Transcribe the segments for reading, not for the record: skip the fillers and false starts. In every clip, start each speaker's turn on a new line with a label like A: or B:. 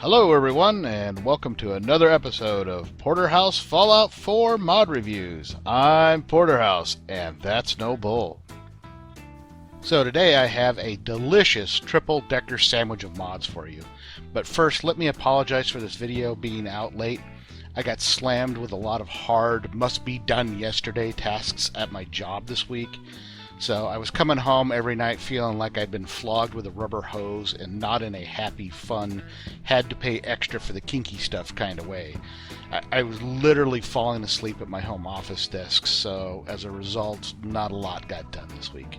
A: Hello everyone, and welcome to another episode of Porterhause Fallout 4 Mod Reviews. I'm Porterhause, and that's no bull. So today I have a delicious triple-decker sandwich of mods for you. But first, let me apologize for this video being out late. I got slammed with a lot of hard, must-be-done-yesterday tasks at my job this week. So I was coming home every night feeling like I'd been flogged with a rubber hose and not in a happy, fun, had to pay extra for the kinky stuff kind of way. I was literally falling asleep at my home office desk, so as a result, not a lot got done this week.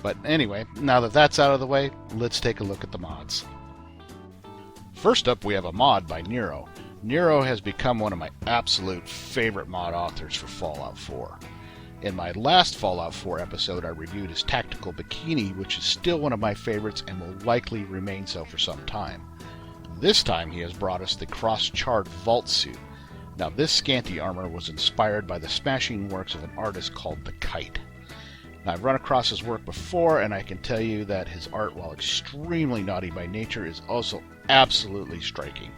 A: But anyway, now that that's out of the way, let's take a look at the mods. First up, we have a mod by Niero. Niero has become one of my absolute favorite mod authors for Fallout 4. In my last Fallout 4 episode, I reviewed his Tactical Bikini, which is still one of my favorites and will likely remain so for some time. This time he has brought us the Cross Charred Vault Suit. Now this scanty armor was inspired by the smashing works of an artist called the Kite. Now, I've run across his work before, and I can tell you that his art, while extremely naughty by nature, is also absolutely striking.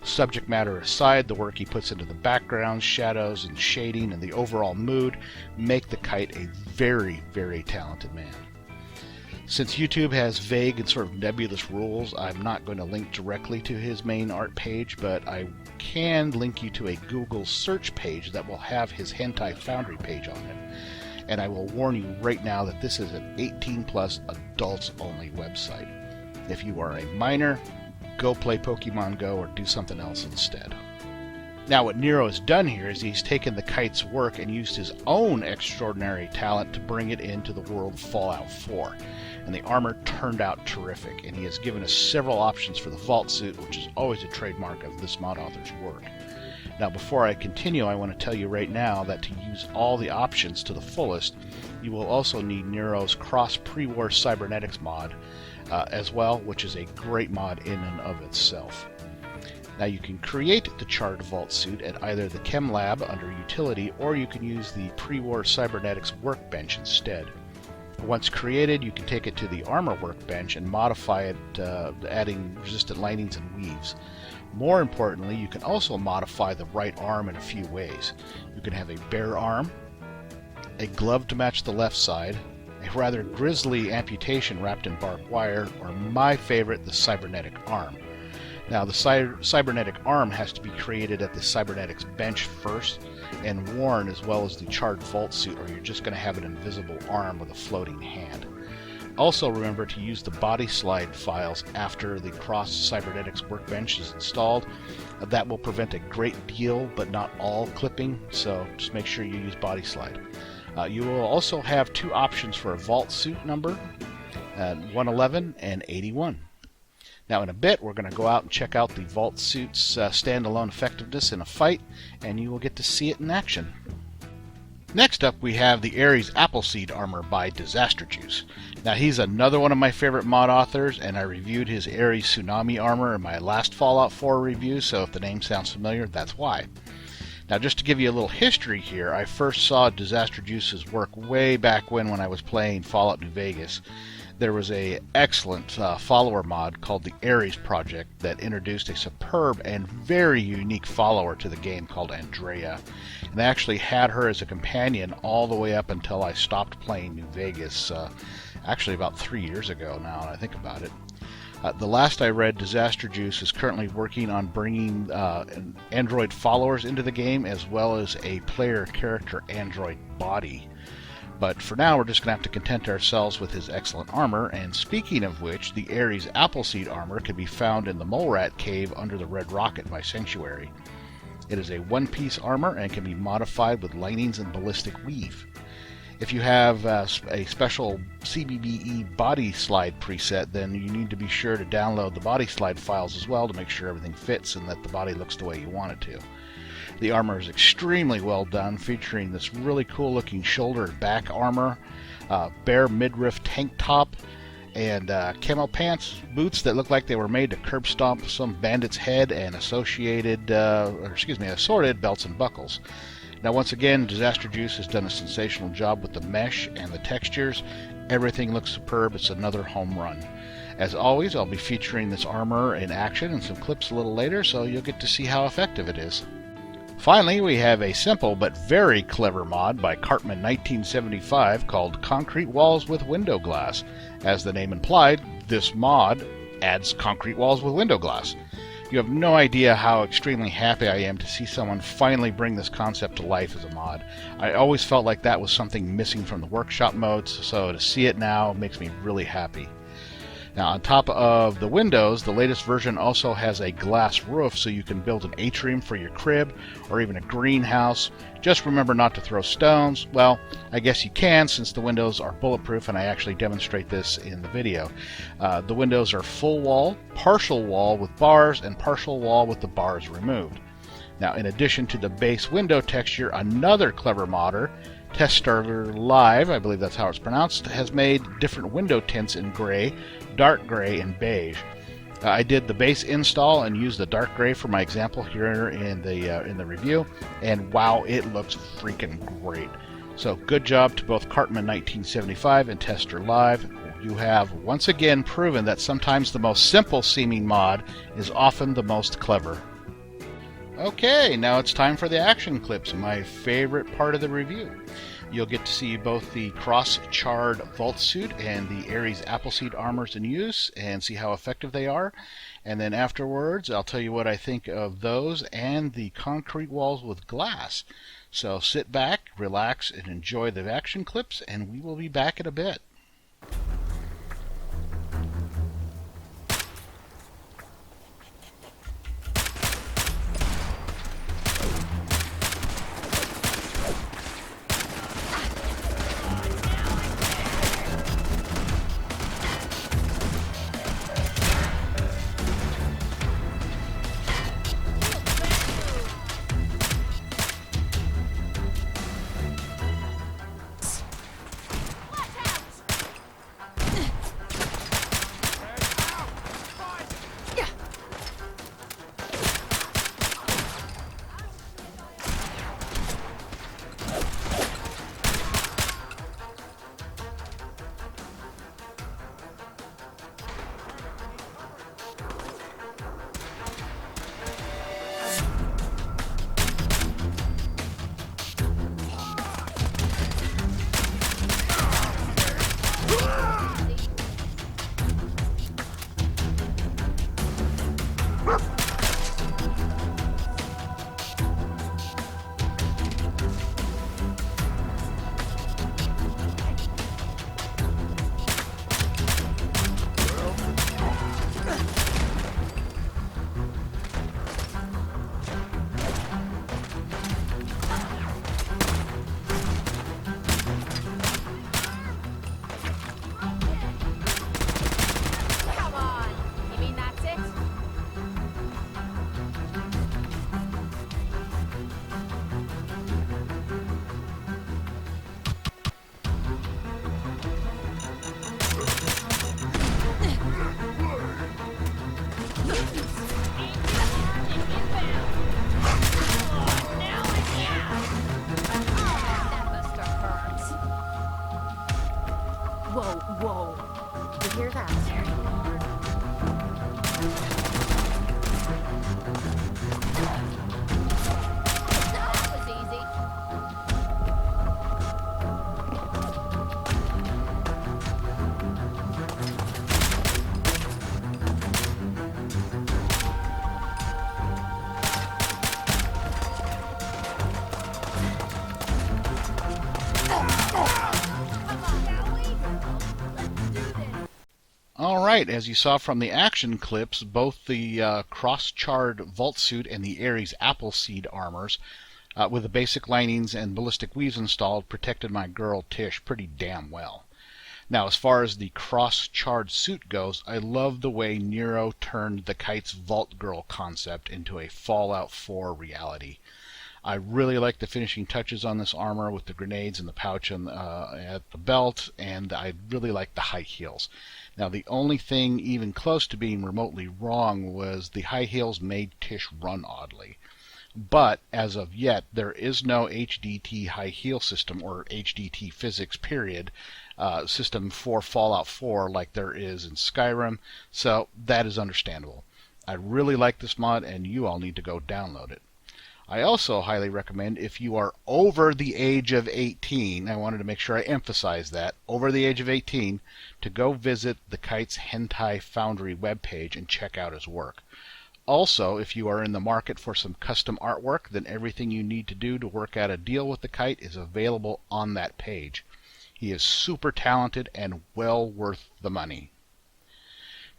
A: Subject matter aside, the work he puts into the backgrounds, shadows, and shading, and the overall mood make the Kite a very, very talented man. Since YouTube has vague and sort of nebulous rules, I'm not going to link directly to his main art page, but I can link you to a Google search page that will have his Hentai Foundry page on it. And I will warn you right now that this is an 18+ adults-only website. If you are a minor, go play Pokemon Go or do something else instead. Now what Niero has done here is he's taken the Kite's work and used his own extraordinary talent to bring it into the world of Fallout 4. And the armor turned out terrific, and he has given us several options for the Vault Suit, which is always a trademark of this mod author's work. Now before I continue, I want to tell you right now that to use all the options to the fullest, you will also need Niero's Cross Pre-War Cybernetics mod, as well, which is a great mod in and of itself. Now you can create the Charred Vault Suit at either the Chem Lab under Utility, or you can use the Pre-War Cybernetics Workbench instead. Once created, you can take it to the Armor Workbench and modify it, adding resistant linings and weaves. More importantly, you can also modify the right arm in a few ways. You can have a bare arm, a glove to match the left side, a rather grisly amputation wrapped in barbed wire, or my favorite, the Cybernetic Arm. Now the Cybernetic Arm has to be created at the Cybernetics bench first and worn as well as the Charred Vault Suit, or you're just going to have an invisible arm with a floating hand. Also remember to use the body slide files after the Cross Cybernetics Workbench is installed. That will prevent a great deal but not all clipping, so just make sure you use body slide. You will also have two options for a Vault Suit number, 111 and 81. Now in a bit we're going to go out and check out the Vault Suit's standalone effectiveness in a fight, and you will get to see it in action. Next up we have the ARES Appleseed armor by Dizzasterjuice. Now he's another one of my favorite mod authors, and I reviewed his Aries Tsunami armor in my last Fallout 4 review, so if the name sounds familiar, that's why. Now just to give you a little history here, I first saw Dizzasterjuice's work way back when I was playing Fallout New Vegas. There was an excellent follower mod called the Aries Project that introduced a superb and very unique follower to the game called Andrea. And I actually had her as a companion all the way up until I stopped playing New Vegas, actually about 3 years ago now, and I think about it. The last I read, Dizzasterjuice is currently working on bringing android followers into the game, as well as a player character android body. But for now, we're just going to have to content ourselves with his excellent armor, and speaking of which, the ARES Appleseed armor can be found in the Mole Rat Cave under the Red Rocket by Sanctuary. It is a one-piece armor and can be modified with linings and ballistic weave. If you have a special CBBE body slide preset, then you need to be sure to download the body slide files as well to make sure everything fits and that the body looks the way you want it to. The armor is extremely well done, featuring this really cool looking shoulder and back armor, bare midriff tank top, and camo pants, boots that look like they were made to curb stomp some bandit's head, and assorted belts and buckles. Now once again, Dizzasterjuice has done a sensational job with the mesh and the textures. Everything looks superb. It's another home run. As always, I'll be featuring this armor in action in some clips a little later, so you'll get to see how effective it is. Finally, we have a simple but very clever mod by Cartman 1975 called Concrete Walls with Window Glass. As the name implied, this mod adds concrete walls with window glass. You have no idea how extremely happy I am to see someone finally bring this concept to life as a mod. I always felt like that was something missing from the workshop modes, so to see it now makes me really happy. Now, on top of the windows, the latest version also has a glass roof, so you can build an atrium for your crib or even a greenhouse. Just remember not to throw stones. Well, I guess you can, since the windows are bulletproof, and I actually demonstrate this in the video. The windows are full wall, partial wall with bars, and partial wall with the bars removed. Now, in addition to the base window texture, another clever modder, Tester Live, I believe that's how it's pronounced, has made different window tints in gray, dark gray, and beige. I did the base install and used the dark gray for my example here in the review, and wow, it looks freaking great. So good job to both Cartman 1975 and Tester Live. You have once again proven that sometimes the most simple seeming mod is often the most clever. Okay, now it's time for the action clips, my favorite part of the review. You'll get to see both the Cross Charred Vault Suit and the ARES Appleseed armors in use and see how effective they are. And then afterwards, I'll tell you what I think of those and the concrete walls with glass. So sit back, relax, and enjoy the action clips, and we will be back in a bit. Alright, as you saw from the action clips, both the Cross Charred Vault Suit and the Aries Appleseed armors, with the basic linings and ballistic weaves installed, protected my girl Tish pretty damn well. Now, as far as the Cross Charred Suit goes, I love the way Niero turned the Kite's Vault Girl concept into a Fallout 4 reality. I really like the finishing touches on this armor with the grenades in the pouch and at the belt, and I really like the high heels. Now, the only thing even close to being remotely wrong was the high heels made Tish run oddly. but as of yet, there is no HDT high heal system or HDT physics period system for Fallout 4 like there is in Skyrim, so that is understandable. I really like this mod, and you all need to go download it. I also highly recommend, if you are over the age of 18, I wanted to make sure I emphasize that, over the age of 18, to go visit the Kite's Hentai Foundry webpage and check out his work. Also, if you are in the market for some custom artwork, then everything you need to do to work out a deal with the Kite is available on that page. He is super talented and well worth the money.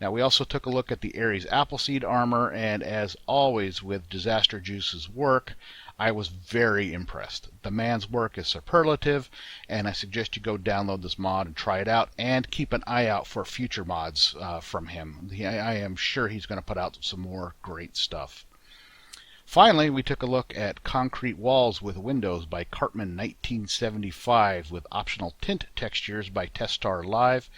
A: Now, we also took a look at the ARES Appleseed armor, and as always with Dizzasterjuice's work, I was very impressed. The man's work is superlative, and I suggest you go download this mod and try it out, and keep an eye out for future mods from him. I am sure he's going to put out some more great stuff. Finally, we took a look at Concrete Walls with Windows by Cartman 1975 with optional tint textures by Testar Live.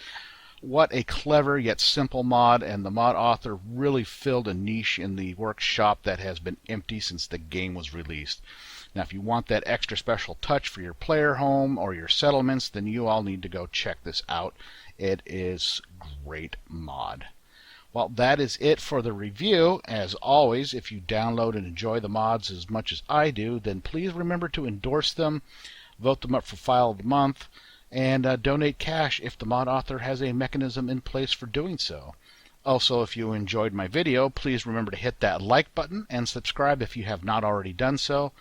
A: What a clever yet simple mod, and the mod author really filled a niche in the workshop that has been empty since the game was released. Now, if you want that extra special touch for your player home or your settlements, then you all need to go check this out. It is great mod. Well, that is it for the review. As always, if you download and enjoy the mods as much as I do, then please remember to endorse them, vote them up for File of the Month, and donate cash if the mod author has a mechanism in place for doing so. Also, if you enjoyed my video, please remember to hit that like button and subscribe if you have not already done so.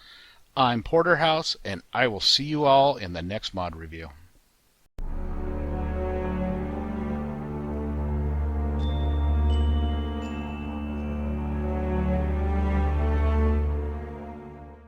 A: I'm Porterhause, and I will see you all in the next mod review.